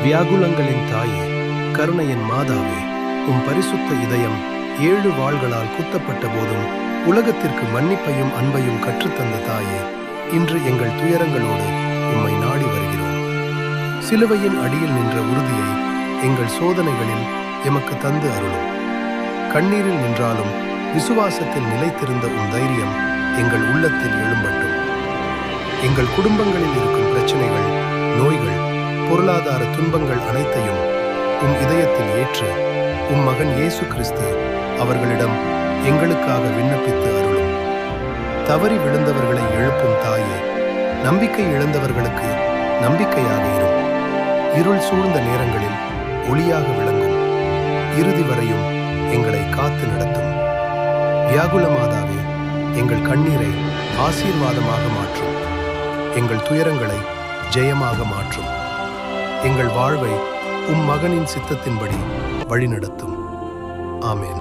வியாகுலங்களின் தாயே, கருணையின் மாதாவே, உம் பரிசுத்த இதயம் 7 வாள்களால் குத்தப்பட்ட போதும் உலகத்திற்கு மன்னிப்பையும் அன்பையும் கற்றுத்தந்த தாயே, இன்று எங்கள் துயரங்களோடு உம்மை நாடி வருகிறோம். சிலுவையின் அடியில் நின்ற உறுதியை எங்கள் சோதனைகளில் எமக்கு தந்து அருளும். கண்ணீரில் நின்றாலும் விசுவாசத்தில் நிலைத்திருந்த உம் தைரியம் எங்கள் உள்ளத்தில் எழும்பட்டும். எங்கள் குடும்பங்களில் இருக்கும் பிரச்சனைகள், நோய்கள், பொருளாதார துன்பங்கள் அனைத்தையும் உம் இதயத்தில் ஏற்று உம் மகன் இயேசு கிறிஸ்து அவர்களிடம் எங்களுக்காக விண்ணப்பித்து அருளும். தவறி விழுந்தவர்களை எழுப்பும் தாயே, நம்பிக்கை இழந்தவர்களுக்கு நம்பிக்கையாக இரும். இருள் சூழ்ந்த நேரங்களில் ஒளியாக விளங்கும். இறுதி வரையும் எங்களை காத்து நடத்தும். வியாகுல மாதாவே, எங்கள் கண்ணீரை ஆசீர்வாதமாக மாற்றும். எங்கள் துயரங்களை ஜெயமாக மாற்றும். எங்கள் வாழ்வை உம் மகனின் சித்தத்தின்படி வழிநடத்தும். ஆமென்.